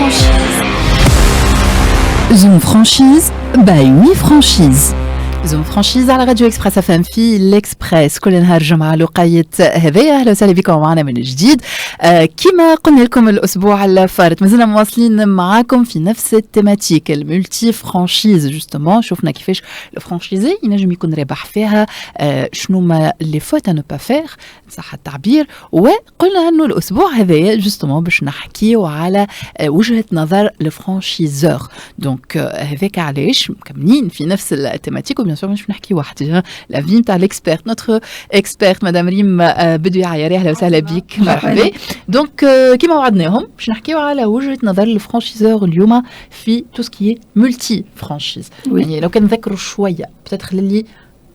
franchise. Zoom franchise by Oui Franchise. زوم فرانشيز على راديو اكسبريس اف ام في الاكسبريس. كل نهار جمعه لقايه هذايا. اهلا وسهلا بكم معنا من جديد. كما قلنا لكم الاسبوع الفارط مازلنا مواصلين معاكم في نفس التيماتيك الملتي فرانشيز. جوستومون شفنا كيفاش الفرانشيزي ينجم يكون رابح فيها، شنو ما لي فوت ا نو با فير صح التعبير. وقلنا انه الاسبوع هذايا جوستومون باش نحكيو على وجهه نظر الفرانشيزور. دونك هذاك علاش مكملين في نفس التيماتيك. وبيان سور مش نحكي وحدي، لا في نتاع الاكسبيرت نوتر اكسبيرت مدام ريم بدوي عياري. اهلا وسهلا بك، مرحبا. دونك كيما وعدناهم باش نحكيو على وجهه نظر الفرانشيزور اليوم في تو سكي ملتي فرانشيز. يعني لو كان نذكروا شويه بتاتخ للي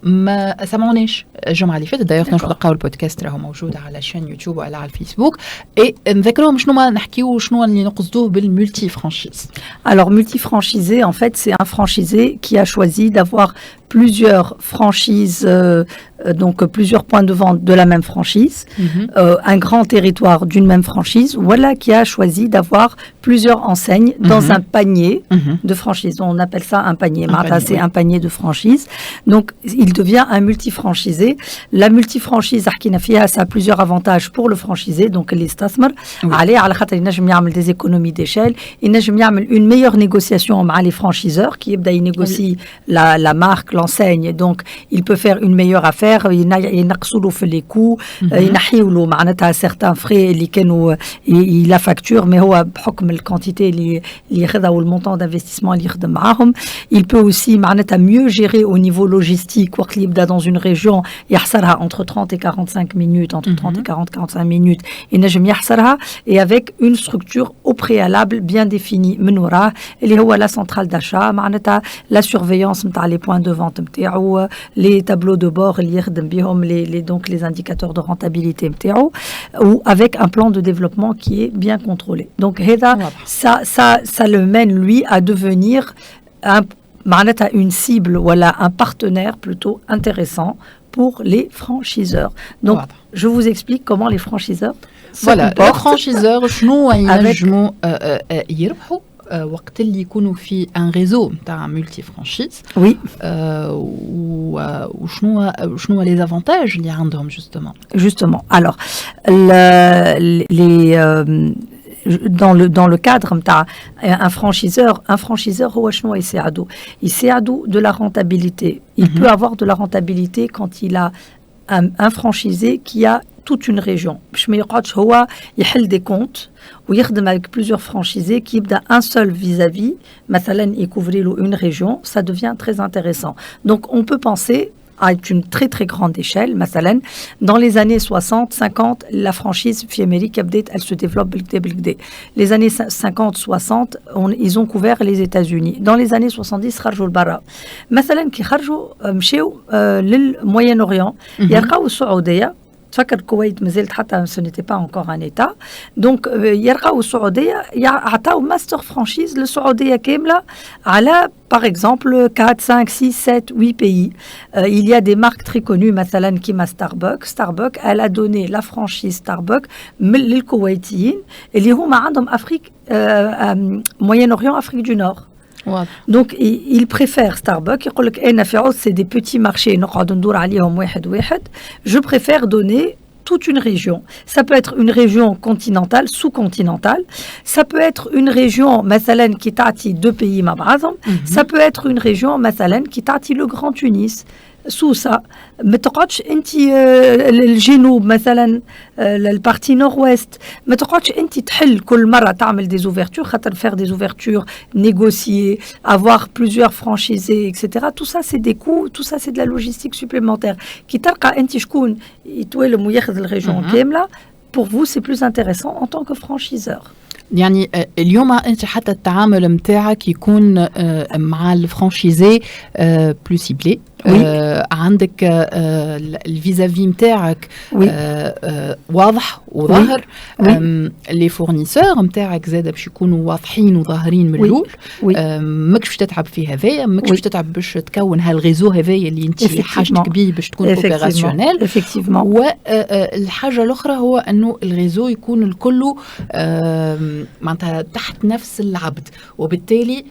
ما سمعوناش الجمعه اللي فاتت، دايوغ نقدروا نلقاو البودكاست راهو موجود على شان يوتيوب ولا على الفيسبوك. اي نذكرهم شنو ما نحكيو شنو اللي نقصدوه بالملتي فرانشيز. Alors multi-franchisé, en fait, c'est un franchisé qui a choisi d'avoir plusieurs franchises, donc plusieurs points de vente de la même franchise, un grand territoire d'une même franchise, voilà, qui a choisi d'avoir plusieurs enseignes dans un panier de franchise. On appelle ça un panier. C'est un panier de franchise. Donc, il devient un multi-franchisé. La multi-franchise, ça a plusieurs avantages pour le franchisé. Donc, les stasmer, allez, à la khata, il y a des économies d'échelle, il y a une meilleure négociation avec les franchiseurs qui négocient la marque, l'enseigne. Donc, il peut faire une meilleure affaire. Il y a les coûts, il y a certains frais il a facture, mais la quantité, ou le montant d'investissement, il peut aussi mieux gérer au niveau logistique. Dans une région, il y a entre 30 et 45 minutes, entre 30 et 45 minutes, et avec une structure au préalable bien définie. اللي هو la centrale d'achat, la surveillance les points de vente, les tableaux de bord اللي يخدم بهم donc les indicateurs de rentabilité ou avec un plan de développement qui est bien contrôlé. Donc ça le mène lui à devenir une cible, voilà, un partenaire plutôt intéressant pour les franchiseurs. Donc je vous explique comment les franchiseurs se comportent. Les franchiseurs شنو ينجموا يربحوا وقت اللي يكونوا في ان ريزو تاع ملتي فرانشيز. وي وشنو لي زافونتاج اللي عندهم justement alors dans le cadre un franchiseur هو شنو يساعدو de la rentabilité. Il peut avoir de la rentabilité quand il a un franchisé qui a toute une région. باش ما يقعدش هو يحل des comptes ويخدم avec plusieurs franchisés qui يبدا un seul vis-à-vis مثلا يكوفري une région. Ça devient très intéressant. Donc on peut penser à une très très grande échelle. مثلا dans les années 60-50 la franchise في أمريكا بدأت elle se développe بالكدا. Les années 50-60 ils ont couvert les États-Unis. Dans les années 70 خرجوا لبرا. مثلا كي خرجوا مشاو للموين-orient يلقاو السعودية. تفكر الكويت مازالت حتى ce n'était pas encore un état. Donc يلقاو السعودية يعطاو ماستر فرانشيز للسعودية كاملة على par exemple 4, 5, 6, 7, 8 pays. Il y a des marques très connues مثلا كيما Starbucks elle a donné la franchise Starbucks للكويتيين اللي هما عندهم أفريق Moyen-Orient, Afrique du Nord. Ouais. Donc il préfère Starbucks يقول لك أنا في عوض c'est des petits marchés نقعد ندور عليهم واحد. Je préfère donner toute une région. Ça peut être une région continentale, sous-continentale. Ça peut être une région مثلا qui تعطي deux pays مع بعضهم. Ça peut être une région مثلا qui تعطي le Grand Tunis. سوسة ما تقعدش انت الجنوب مثلا البارتي نور ويست ما تقعدش انت تحل كل مره تعمل دي اوفرتور خاطر faire des ouvertures négocier avoir plusieurs franchisés etc. tout ça c'est des coûts, tout ça c'est de la logistique supplémentaire كي تلقى انت شكون يتولم وياخذ الريجون كامله. Pour vous c'est plus intéressant en tant que franchiseur. يعني اليوم انت حتى التعامل متاعك يكون مع الفرانشيزي بلو سيبلي عندك الفيزافي نتاعك واضح وظاهر. لي فورنيسور نتاعك زاد باش يكونوا واضحين وظاهرين من الاول. ماكش باش تتعب في هذايا، ماكش باش تتعب باش تكون هالغيزو هذايا اللي انت حاجتك بيه باش تكون اوبيراسيونيل. والحاجه الاخرى هو انه الغيزو يكون الكل معناتها تحت نفس العبد، وبالتالي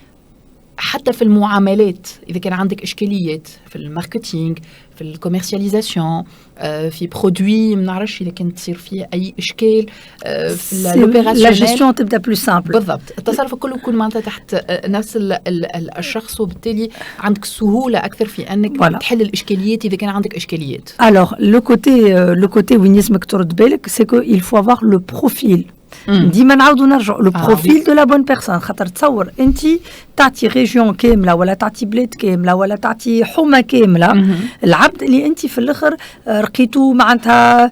حتى في المعاملات إذا كان عندك إشكاليات في الماركتينج، في الكوميرسياليزاسيون، في برودوي ما نعرفش إذا كان تصير فيه أي إشكال في الأوبيراسيونيل، لا جيستيون تبدأ بلو سامبل. بالضبط، التصرف كله يكون معناتها تحت نفس الشخص، وبالتالي عندك سهولة أكثر في أنك تحل الإشكاليات إذا كان عندك إشكاليات. Alors le côté وين يسمك ترد بالك c'est que il faut avoir le profil. ديما نعاودوا نرجعوا لو بروفيل دو لا بون بيرسون. خاطر تصور انت تعطي ريجيون كامله ولا تعطي بلاد كامله ولا تعطي حومه كامله، العبد اللي انت في الاخر رقيتو معناتها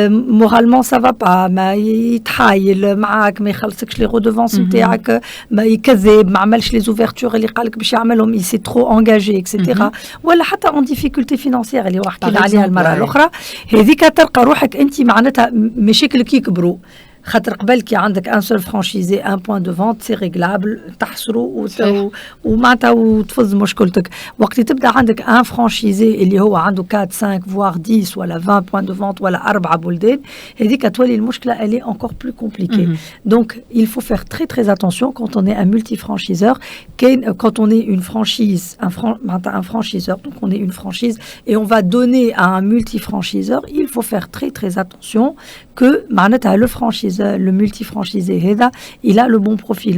مورالمون سافا با، ما يتحايل معاك، ما يخلصكش لي غودوفونس نتاعك، ما يكذب، ما عملش لي زوفيرتور اللي قالك باش يعملهم، يي سي ترو انجاجي اكسيتيرا، ولا حتى اون ديفيكولتي فينانسيير اللي حكينا عليها المره الاخرى. هذيك تلقى روحك انت معناتها مشاكلك يكبروا. خاطر قبل كي عندك ان سول فرانشيزي ان بوين دو فونت سي ريغلابل، تحصروا ومعناتها وتفز مشكلتك. وقت تبدا عندك ان فرانشيزي اللي هو عنده 4 5 فوار 10 ولا 20 بوين دو فونت ولا 4 بلدان، هذيك تولي المشكله الي انكور بلو كومبليكي. دونك il faut faire très très attention quand on est un multifranchiseur, quand on est une franchise, un franchiseur, donc on est une franchise et on va donner à un multifranchiseur, il faut faire très très attention que le franchiseur, le multifranchisé, il a le bon profil.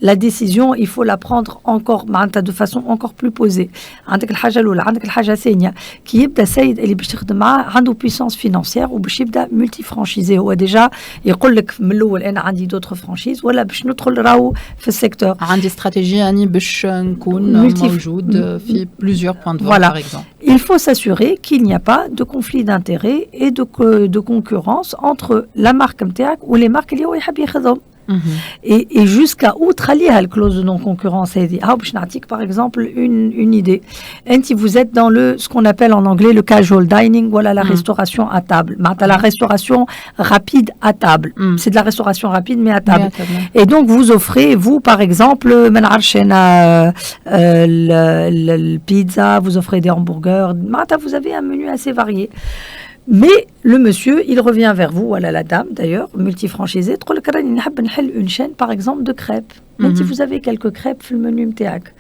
La décision, il faut la prendre encore de façon encore plus posée. عندك الحاجة الأولى، عندك الحاجة الثانية، كي يبدأ سيد اللي باش يخدم معاه عنده puissance financière وباش يبدأ multifranchisé، هو ديجا يقول لك من الأول أنا عندي d'autres franchises ولا باش ندخل راهو في السيكتور. عندي استراتيجية يعني باش نكون موجود في plusieurs points de vente par exemple. Il faut s'assurer qu'il n'y a pas de conflit d'intérêts et de concurrence entre la marque MTAC ou les marques اللي هو يحب ياخذهم. Et jusqu'à où تخليها الكلوز de non-concurrence هذه. باش نعطيك par exemple une idée. انت vous êtes dans ce qu'on appelle en anglais le casual dining ولا la restauration à table. La restauration rapide à table. C'est de la restauration rapide mais à table. Et donc vous offrez vous par exemple ما نعرفش انا البيتزا, vous offrez des hamburgers. Vous avez un menu assez varié. Mais le monsieur, il revient vers vous, voilà la dame d'ailleurs, multifranchisée, une chaîne par exemple de crêpes. Si vous avez quelques crêpes في المنيو نتاعك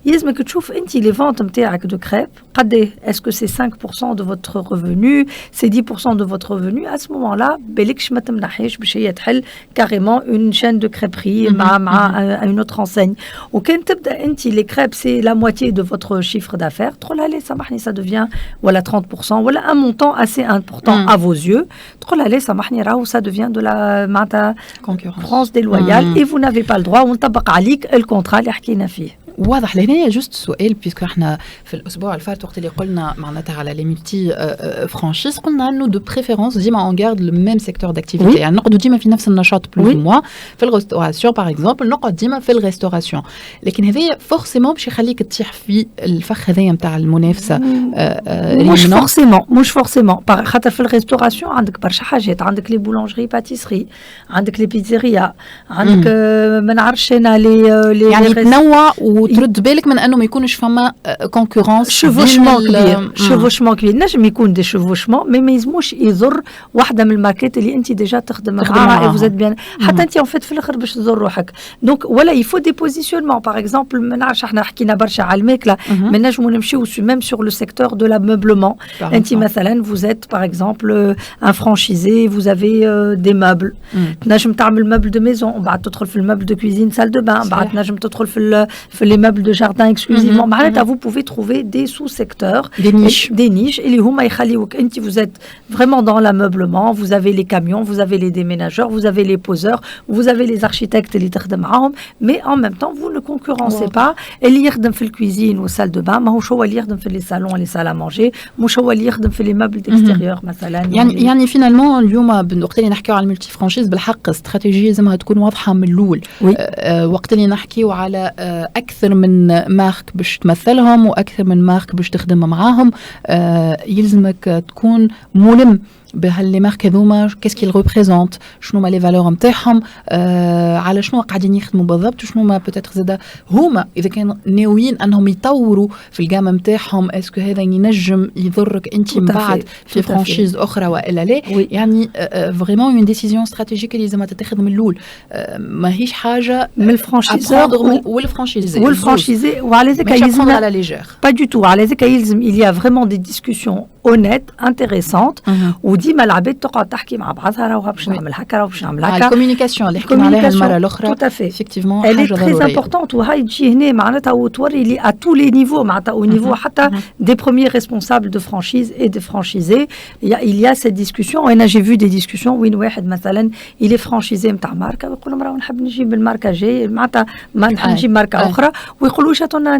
يلزمك تشوف انت les ventes نتاعك de crêpes قد est-ce que c'est 5% de votre revenu, c'est 10% de votre revenu. À ce moment-là بالكش ما تمنحيش باش هي تحل carrément une chaîne de crêperie مع une autre enseigne. وكان تبدا انت les crêpes c'est la moitié de votre chiffre d'affaires, تقول allez سامحني ça devient ولا 30% ولا un montant assez important à vos yeux, تقول allez سامحني راهو ça devient de la معناتها concurrence déloyale et vous n'avez pas le droit ونطبق عليك الكونترا اللي حكينا فيه. واضح. لهنا جوست سؤال بيسكو احنا في الاسبوع الفات وقت اللي قلنا معناتها على لي ملتي فرانشيز قلنا انه دو بريفيرونس ديما اون غارد لو ميم سيكتور داكتيفيتي، يعني نقعدوا ديما في نفس النشاط بلوز موا في الريستوراسيون باغ اكزومبل، نقعد ديما في الريستوراسيون، لكن هذايا فورسيمون باش يخليك تطيح في الفخ هذايا نتاع المنافسه. مش فورسيمون خاطر في الريستوراسيون عندك برشا حاجات، عندك لي بولانجري باتيسري، عندك لي بيتزيريا، عندك ما نعرفش انا لي يعني تنوع وترد بالك من انه ما يكونش فما كونكورونس شيفوشمون كبير. نجم يكون دي شيفوشمون ما يلزموش يضر واحده من الماركات اللي انت ديجا تخدم معاها وزاد بيان حتى انت في الاخر باش تضر روحك. دونك ولا يفو دي بوزيسيونمون باغ اكزومبل ما نعرفش احنا حكينا برشا على الماكله ما نجمو نمشيو ميم سور لو سيكتور دو لا مeuبlement. انت مثلا vous êtes par exemple un franchisé, vous avez des meubles, تنجم تعمل مeuble de maison وبعد تدخل في المeuble de cuisine salle de bain، بعد تنجم تدخل في les meubles de jardin exclusivement. Vous pouvez trouver des sous-secteurs, des niches اللي هما يخليوك انت vous êtes vraiment dans l'ameublement, vous avez les camions, vous avez les déménageurs, vous avez les poseurs, vous avez les architectes اللي تخدم معاهم، mais en même temps vous ne concurrencez pas. اللي يخدم في الكويزين والسال دو بان ماهوش هو اللي يخدم في les salons et les salles à manger، مش هو اللي يخدم في les meubles d'extérieur مثلا. يعني فينالمون اليوم وقت اللي نحكيو على الملتي فرانشيز بالحق استراتيجيه لازمها تكون واضحه من الاول. وقت اللي نحكيو على اكثر اكثر من مارك باش تمثلهم واكثر من مارك باش تخدم معاهم. يلزمك تكون ملم بهاللي مارك هذوما كيس كيل ريبريزونت، شنو ما لي فالور نتاعهم، على شنو قاعدين يخدموا بالضبط، وشنو ما بوتيتر زاده هما اذا كانوا ناويين انهم يطوروا في الجامه نتاعهم، اسكو هذا ينجم يضرك انت من بعد في فرانشيز اخرى والا لا. يعني فريمون اون ديسيزيون استراتيجيك اللي لازم تتخذ من الاول، ماهيش حاجه من الفرانشيزور والفرانشيزي وعلى ذاك يلزم على ليجير با دو تو. على ذاك يلزم il y a vraiment des discussions honnêtes intéressantes وديما العباد تقعد تحكي مع بعضها راهو باش نعمل هكا راهو باش نعمل هكا. الكوميونيكاسيون اللي حكينا عليها المره الاخرى effectivement حاجه ضروريه très importante. وهاي تجي هنا معناتها وتوري لي à tous les niveaux معناتها au niveau حتى des premiers responsables de franchise et des franchisés. il y a cette discussion. وانا j'ai vu des discussions وين واحد مثلا il est franchisé نتاع ماركه ويقول لهم راهو نحب نجيب الماركه جاي معناتها ما نحب نجيب ماركه اخرى، ويقولوا واش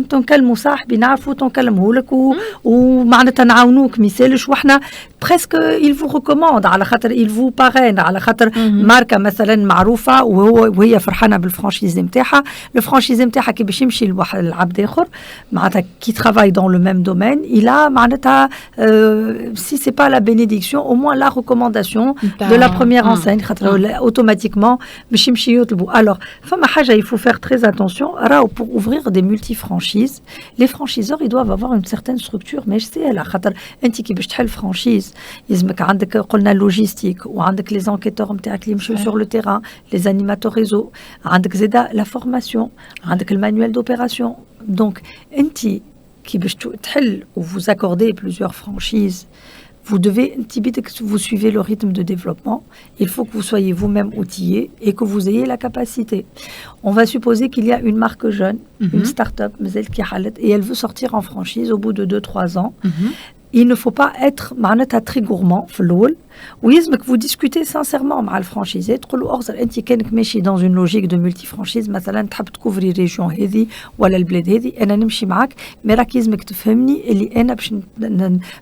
تنكلموا صاحبي نعرفوا تنكلموا لك ومعناتها نعاونوك مثالش وحنا presque il vous recommande على خاطر il vous parraine على خاطر ماركه مثلا معروفه وهي فرحانه بالفرانشيز نتاعها. الفرانشيز نتاعها كي باش يمشي لواحد العبد اخر معناتها qui travaille dans le même domaine il a معناتها si c'est pas la bénédiction au moins la recommandation de la première enseigne خاطر automatiquement باش يمشي يطلبوا. alors فما حاجه il faut faire très attention راهو pour ouvrir des multi-franchises les franchiseurs ils doivent avoir une certaine structure ماشي سهله خاطر انت كي باش تحل فرانشيز يلزمك عندك قلنا اللوجيستيك وعندك لي زانكيتور نتاعك اللي يمشيو سور لو تيران لي انيماتور ريزو عندك زاده لا فورماسيون عندك المانيوال دوبيراسيون. دونك انت كي باش تحل و vous accordez plusieurs franchises vous devez vous suivez le rythme de développement. Il faut que vous soyez vous-même outillé et que vous ayez la capacité. On va supposer qu'il y a une marque jeune, une start-up et elle veut sortir en franchise au bout de 2-3 ans. Il ne faut pas être معناتها très gourmand في الأول ويلزمك vous discutez sincèrement مع الفرانشيزي تقول له أغزر أنت كانك ماشي dans une logique de multi-franchise مثلا تحب تكوفري ريجيون هذه ولا البلاد هذه أنا نمشي معك مي راك يلزمك تفهمني اللي أنا باش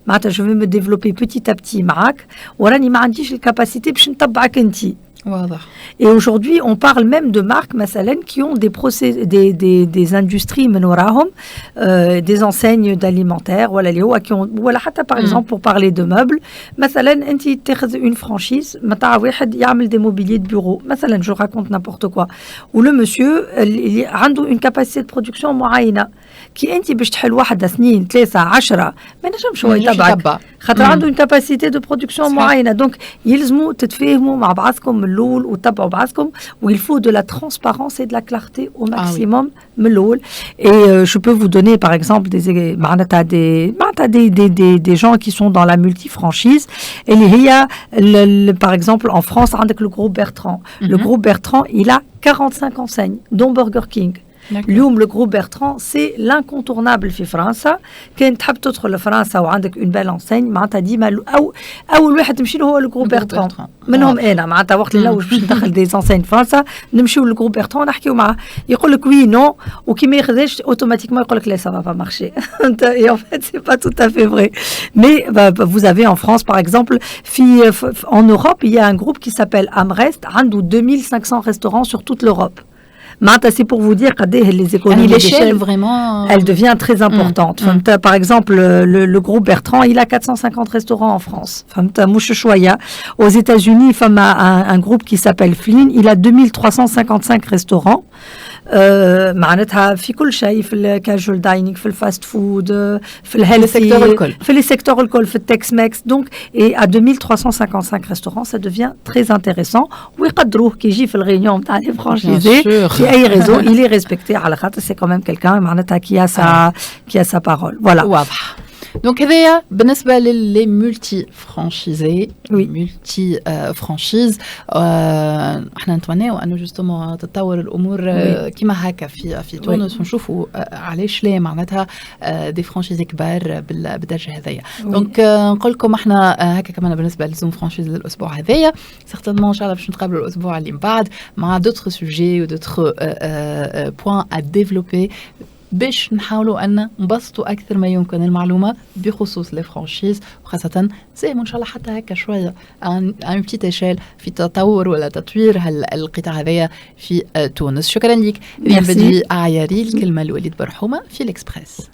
معناتها je vais me développer petit à petit معك وراني ما عنديش الكاباسيتي باش نتبعك أنت. Et aujourd'hui, on parle même de marques qui ont des industries des enseignes d'alimentaire, par exemple pour parler de meubles, une franchise, des mobiliers de bureau, je raconte n'importe quoi, où le monsieur a une capacité de production معينة كي انت باش تحل واحد 2 3 10 ما نجمش هو يتبعك خاطر عنده une capacité de production معينه. دونك يلزموا تتفاهموا مع بعضكم من الاول وتتبعوا بعضكم وil faut de la transparence et de la clarté au maximum من الاول. Et je peux vous donner par exemple des gens qui sont dans la multifranchise اللي هي par exemple en France عندك le groupe Bertrand. Le groupe Bertrand il a 45 enseignes dont Burger King. اليوم le groupe Bertrand c'est l'incontournable في فرنسا. كان تحب تدخل لفرنسا وعندك une belle enseigne معناتها ديما اول واحد تمشي له هو الجروب بيرتران منهم انا معناتها وقت اللي باش ندخل دي انسين فرنسا نمشيو للجروب بيرتران نحكيو معاه يقول لك وي نو وكي ما ياخذش اوتوماتيكمون يقول لك لا سا با مارشي. et en fait c'est pas tout à fait vrai mais vous avez en France par exemple en Europe il y a un groupe qui s'appelle Amrest عنده 2500 restaurants sur toute l'Europe. C'est pour vous dire que les économies d'échelle, vraiment, elle devient très importante. Par exemple, le groupe Bertrand, il a 450 restaurants en France. Aux États-Unis, un groupe qui s'appelle Flynn, il a 2355 restaurants. معناتها في كل شيء في الكاجوال داينينغ في الفاست فود في الهيلثي في لي سيكتور الكل في التكس ماكس. دونك et à 2355 restaurants ça devient très intéressant ويقدروه كي يجي في الغينيون تاع لي فرانشيزي في اي ريزو il est respecté على خاطر c'est quand même quelqu'un معناتها qui a sa parole. Voilà. واضح. Donc هذايا بالنسبة للي ملتي فرانشيزي ملتي فرانشيز. احنا نتمناو انه جوستومون تتطور الامور كيما هكا في تونس ونشوفوا علاش لا معناتها دي فرانشيزي كبار بالدرجة هذايا. دونك نقول لكم احنا هكا كمان بالنسبة لزوم فرانشيز للاسبوع هذايا. سيغتينمون ان شاء الله باش نتقابلوا الاسبوع اللي من بعد مع دوتر سوجي و دوتر بوين ا ديفلوبي باش نحاولوا أن نبسطوا أكثر ما يمكن المعلومة بخصوص الفرانشيز، وخاصة زي إن شاء الله حتى هكا شوية عن بتيت إشال في تطور ولا تطوير القطاع هذايا في تونس. شكرا لك ريم بدري أعياري. الكلمة لوليد برحومة في الإكسبريس.